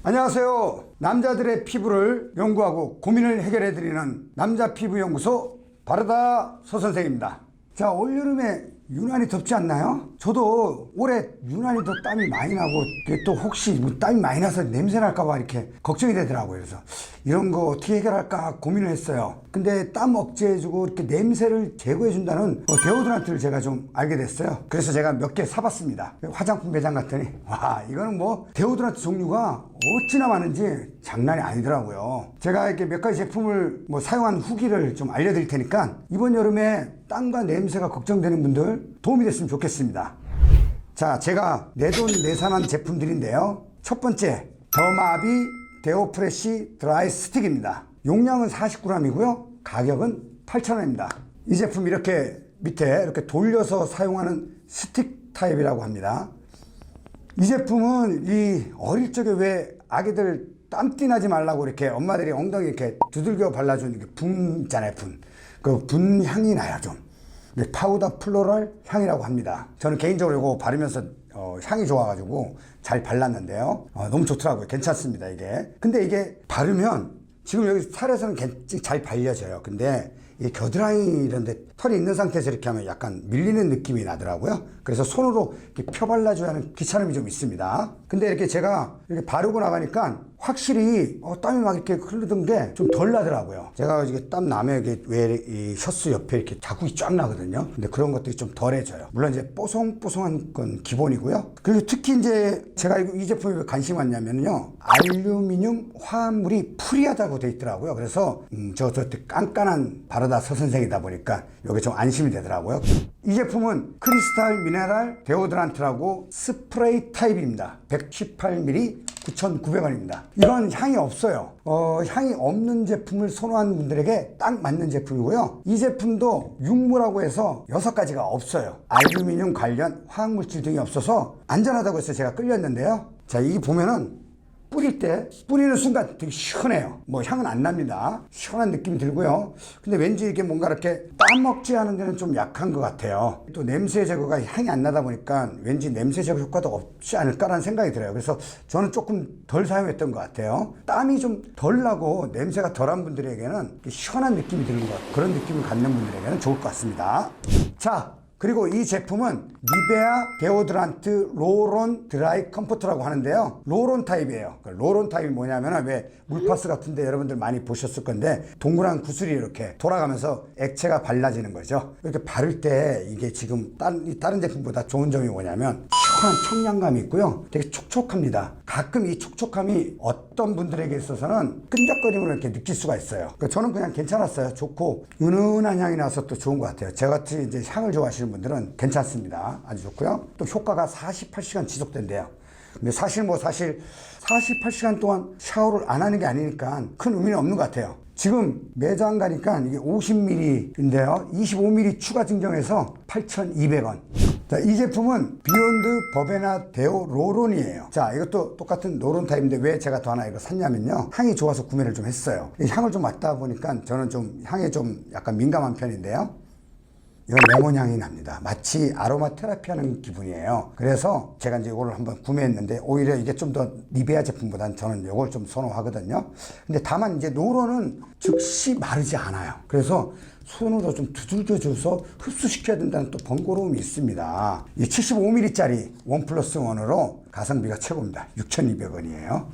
안녕하세요. 남자들의 피부를 연구하고 고민을 해결해드리는 남자피부연구소 바르다 서선생입니다. 자, 올여름에 유난히 덥지 않나요? 저도 올해 유난히 더 땀이 많이 나고, 이게 또 혹시 뭐 땀이 많이 나서 냄새 날까봐 이렇게 걱정이 되더라고요. 그래서 이런 거 어떻게 해결할까 고민을 했어요. 근데 땀 억제해주고 이렇게 냄새를 제거해준다는 데오드란트를 제가 좀 알게 됐어요. 그래서 제가 몇 개 사봤습니다. 화장품 매장 갔더니 와, 이거는 뭐 데오드란트 종류가 어찌나 많은지 장난이 아니더라고요. 제가 이렇게 몇 가지 제품을 사용한 후기를 좀 알려드릴 테니까 이번 여름에 땀과 냄새가 걱정되는 분들 도움이 됐으면 좋겠습니다. 자, 제가 내돈내산한 제품들인데요. 첫 번째, 더마비 데오 프레쉬 드라이 스틱입니다. 용량은 40g이고요. 가격은 8,000원입니다. 이 제품 이렇게 밑에 이렇게 돌려서 사용하는 스틱 타입이라고 합니다. 이 제품은 이 어릴 적에 왜 아기들 땀띠 나지 말라고 이렇게 엄마들이 엉덩이 이렇게 두들겨 발라주는 게 분 있잖아요, 분. 그 분 향이 나요, 좀. 파우더 플로럴 향이라고 합니다. 저는 개인적으로 이거 바르면서 향이 좋아가지고 잘 발랐는데요. 너무 좋더라고요. 괜찮습니다, 이게. 근데 이게 바르면 지금 여기 살에서는 잘 발려져요. 근데 이 겨드랑이 이런 데 털이 있는 상태에서 이렇게 하면 약간 밀리는 느낌이 나더라고요. 그래서 손으로 이렇게 펴 발라줘야 하는 귀찮음이 좀 있습니다. 근데 이렇게 제가 이렇게 바르고 나가니까 확실히 땀이 막 이렇게 흐르던 게 좀 덜 나더라고요. 제가 이게 땀 나면 이게 왜 이 셔츠 옆에 이렇게 자국이 쫙 나거든요. 근데 그런 것들이 좀 덜해져요. 물론 이제 뽀송뽀송한 건 기본이고요. 그리고 특히 이제 제가 이 제품에 왜 관심이 왔냐면요, 알루미늄 화합물이 프리하다고 돼 있더라고요. 그래서 저 깐깐한 바르다 서선생이다 보니까 이게 좀 안심이 되더라고요. 이 제품은 크리스탈 미네랄 데오드란트라고 스프레이 타입입니다. 118ml 9,900원입니다. 이건 향이 없어요. 향이 없는 제품을 선호하는 분들에게 딱 맞는 제품이고요. 이 제품도 육무라고 해서 6가지가 없어요. 알루미늄 관련 화학물질 등이 없어서 안전하다고 해서 제가 끌렸는데요. 자, 이 보면은 뿌리는 순간 되게 시원해요. 향은 안 납니다. 시원한 느낌이 들고요. 근데 왠지 이게 뭔가 이렇게 땀 억제하는 데는 좀 약한 것 같아요. 또 냄새 제거가 향이 안 나다 보니까 왠지 냄새 제거 효과도 없지 않을까라는 생각이 들어요. 그래서 저는 조금 덜 사용했던 것 같아요. 땀이 좀 덜 나고 냄새가 덜한 분들에게는 시원한 느낌이 드는 것 같아요. 그런 느낌을 갖는 분들에게는 좋을 것 같습니다. 자, 그리고 이 제품은 니베아 데오드란트 롤온 드라이 컴포트라고 하는데요. 롤온 타입이에요. 롤온 타입이 뭐냐면 왜 물파스 같은데 여러분들 많이 보셨을 건데 동그란 구슬이 이렇게 돌아가면서 액체가 발라지는 거죠. 이렇게 바를 때 이게 지금 다른 제품보다 좋은 점이 뭐냐면 시원한 청량감이 있고요. 되게 촉촉합니다. 가끔 이 촉촉함이 어떤 분들에게 있어서는 끈적거림을 이렇게 느낄 수가 있어요. 저는 그냥 괜찮았어요. 좋고 은은한 향이 나서 또 좋은 것 같아요. 저같이 이제 향을 좋아하시는 분들은 괜찮습니다. 아주 좋고요. 또 효과가 48시간 지속된대요. 근데 사실 48시간 동안 샤워를 안 하는 게 아니니까 큰 의미는 없는 것 같아요. 지금 매장 가니까 이게 50ml인데요. 25ml 추가 증정해서 8,200원. 자, 이 제품은 비욘드 버베나 데오 롤온이에요. 자, 이것도 똑같은 롤온 타입인데 왜 제가 더 하나 이거 샀냐면요, 향이 좋아서 구매를 좀 했어요. 향을 좀 맡다 보니까 저는 좀 향에 좀 약간 민감한 편인데요. 이건 레몬 향이 납니다. 마치 아로마 테라피 하는 기분이에요. 그래서 제가 이제 이거를 한번 구매했는데 오히려 이게 좀 더 니베아 제품보다는 저는 이걸 좀 선호하거든요. 근데 다만 이제 롤온은 즉시 마르지 않아요. 그래서 손으로 좀 두들겨줘서 흡수시켜야 된다는 또 번거로움이 있습니다. 이 75ml짜리 1+1으로 가성비가 최고입니다. 6,200원이에요.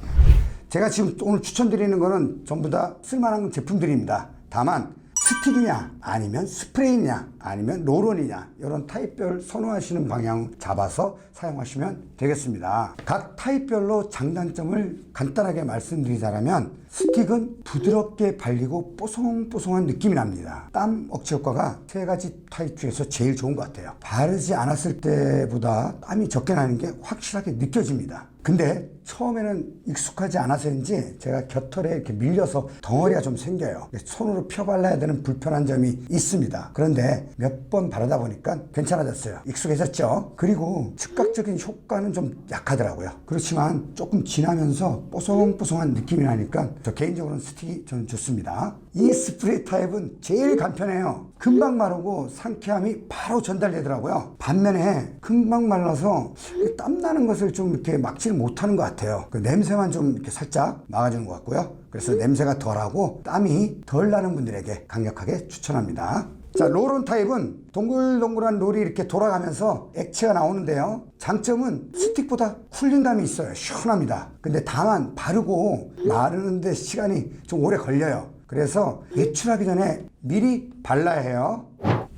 제가 지금 오늘 추천드리는 거는 전부 다 쓸만한 제품들입니다. 다만 스틱이냐 아니면 스프레이냐 아니면 롤온이냐 이런 타입별 선호하시는 방향 잡아서 사용하시면 되겠습니다. 각 타입별로 장단점을 간단하게 말씀드리자면 스틱은 부드럽게 발리고 뽀송뽀송한 느낌이 납니다. 땀 억제 효과가 3가지 타입 중에서 제일 좋은 것 같아요. 바르지 않았을 때보다 땀이 적게 나는 게 확실하게 느껴집니다. 근데 처음에는 익숙하지 않아서인지 제가 곁털에 이렇게 밀려서 덩어리가 좀 생겨요. 손으로 펴 발라야 되는 불편한 점이 있습니다. 그런데 몇 번 바르다 보니까 괜찮아졌어요. 익숙해졌죠. 그리고 즉각적인 효과는 좀 약하더라고요. 그렇지만 조금 지나면서 뽀송뽀송한 느낌이 나니까 저 개인적으로는 스틱이 저는 좋습니다. 이 스프레이 타입은 제일 간편해요. 금방 마르고 상쾌함이 바로 전달되더라고요. 반면에 금방 말라서 땀나는 것을 좀 이렇게 막지를 못하는 것 같아요. 그 냄새만 좀 이렇게 살짝 막아주는 것 같고요. 그래서 냄새가 덜하고 땀이 덜 나는 분들에게 강력하게 추천합니다. 자, 롤온 타입은 동글동글한 롤이 이렇게 돌아가면서 액체가 나오는데요. 장점은 스틱보다 쿨링감이 있어요. 시원합니다. 근데 다만 바르고 마르는데 시간이 좀 오래 걸려요. 그래서 외출하기 전에 미리 발라야 해요.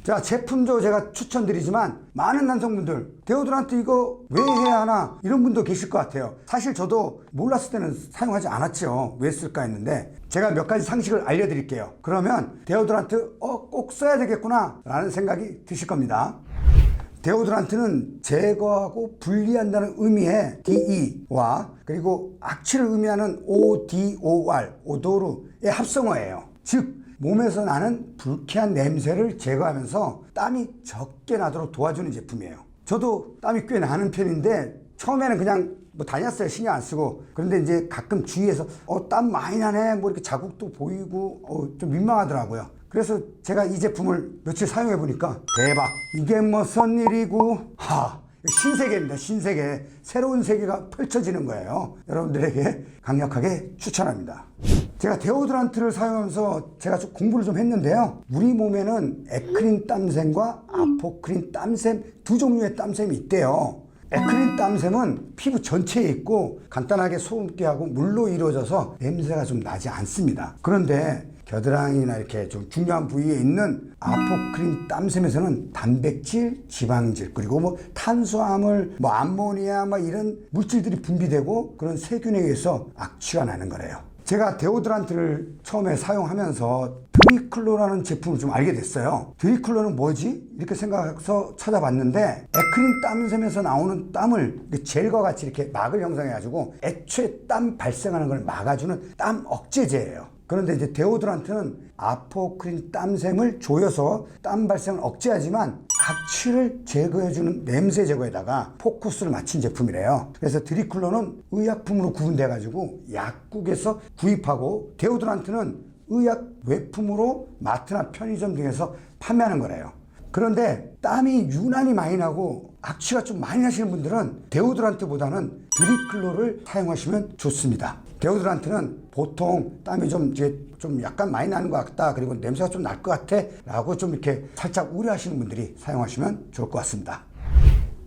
자, 제품도 제가 추천드리지만 많은 남성분들 데오드란트 이거 왜 해야 하나 이런 분도 계실 것 같아요. 사실 저도 몰랐을 때는 사용하지 않았죠. 왜 쓸까 했는데 제가 몇 가지 상식을 알려드릴게요. 그러면 데오드란트 꼭 써야 되겠구나 라는 생각이 드실 겁니다. 데오드란트는 제거하고 분리한다는 의미의 DE와 그리고 악취를 의미하는 ODOR, 오도르의 합성어예요. 즉 몸에서 나는 불쾌한 냄새를 제거하면서 땀이 적게 나도록 도와주는 제품이에요. 저도 땀이 꽤 나는 편인데 처음에는 그냥 뭐 다녔어요. 신경 안 쓰고. 그런데 이제 가끔 주위에서 땀 많이 나네 뭐 이렇게 자국도 보이고 좀 민망하더라고요. 그래서 제가 이 제품을 며칠 사용해 보니까 대박, 이게 무슨 일이고, 신세계입니다. 신세계. 새로운 세계가 펼쳐지는 거예요. 여러분들에게 강력하게 추천합니다. 제가 데오드란트를 사용하면서 제가 좀 공부를 좀 했는데요. 우리 몸에는 에크린 땀샘과 아포크린 땀샘 두 종류의 땀샘이 있대요. 에크린 땀샘은 피부 전체에 있고 간단하게 소금기하고 물로 이루어져서 냄새가 좀 나지 않습니다. 그런데 겨드랑이나 이렇게 좀 중요한 부위에 있는 아포크린 땀샘에서는 단백질, 지방질, 그리고 뭐 탄수화물, 뭐 암모니아 이런 물질들이 분비되고 그런 세균에 의해서 악취가 나는 거래요. 제가 데오드란트를 처음에 사용하면서 드리클로라는 제품을 좀 알게 됐어요. 드리클로는 뭐지? 이렇게 생각해서 찾아봤는데 에크린 땀샘에서 나오는 땀을 젤과 같이 이렇게 막을 형성해가지고 애초에 땀 발생하는 걸 막아주는 땀 억제제예요. 그런데 이제 데오드란트는 아포크린 땀샘을 조여서 땀 발생을 억제하지만 악취를 제거해주는 냄새 제거에다가 포커스를 맞춘 제품이래요. 그래서 드리클로는 의약품으로 구분돼가지고 약국에서 구입하고 데오드란트는 의약 외품으로 마트나 편의점 등에서 판매하는 거래요. 그런데 땀이 유난히 많이 나고 악취가 좀 많이 나시는 분들은 데오드란트보다는 드리클로를 사용하시면 좋습니다. 데오드란트는 보통 땀이 좀 약간 많이 나는 것 같다, 그리고 냄새가 좀 날 것 같아 라고 좀 이렇게 살짝 우려하시는 분들이 사용하시면 좋을 것 같습니다.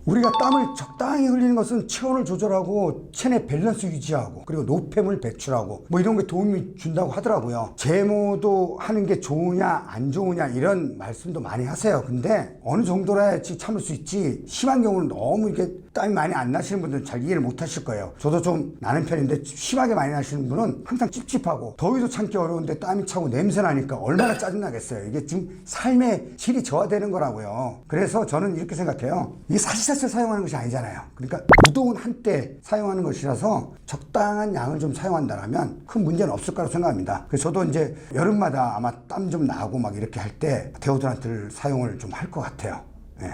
우리가 땀을 적당히 흘리는 것은 체온을 조절하고 체내 밸런스 유지하고 그리고 노폐물 배출하고 뭐 이런 게 도움이 준다고 하더라고요. 제모도 하는 게 좋으냐 안 좋으냐 이런 말씀도 많이 하세요. 근데 어느 정도라야지 참을 수 있지, 심한 경우는 너무 이렇게 땀이 많이 안 나시는 분들은 잘 이해를 못 하실 거예요. 저도 좀 나는 편인데 심하게 많이 나시는 분은 항상 찝찝하고 더위도 참기 어려운데 땀이 차고 냄새 나니까 얼마나 짜증나겠어요. 이게 지금 삶의 질이 저하되는 거라고요. 그래서 저는 이렇게 생각해요. 이게 사실사실 사용하는 것이 아니잖아요. 그러니까 무더운 한때 사용하는 것이라서 적당한 양을 좀 사용한다면 큰 문제는 없을 거라고 생각합니다. 그래서 저도 이제 여름마다 아마 땀 좀 나고 막 이렇게 할 때 데오드란트를 사용을 좀 할 것 같아요. 네.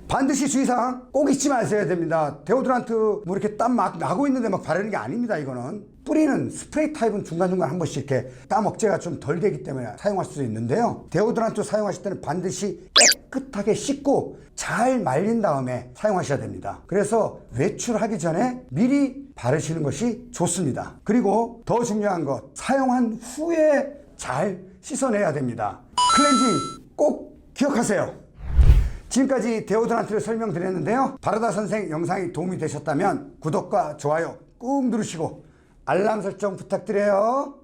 반드시 주의사항 꼭 잊지 마셔야 됩니다. 데오드란트 뭐 이렇게 땀 막 나고 있는데 막 바르는 게 아닙니다. 이거는 뿌리는 스프레이 타입은 중간중간 한 번씩 이렇게 땀 억제가 좀 덜 되기 때문에 사용할 수도 있는데요. 데오드란트 사용하실 때는 반드시 깨끗하게 씻고 잘 말린 다음에 사용하셔야 됩니다. 그래서 외출하기 전에 미리 바르시는 것이 좋습니다. 그리고 더 중요한 것, 사용한 후에 잘 씻어내야 됩니다. 클렌징 꼭 기억하세요. 지금까지 데오드란트를 설명드렸는데요. 바르다 선생 영상이 도움이 되셨다면 구독과 좋아요 꾹 누르시고 알람 설정 부탁드려요.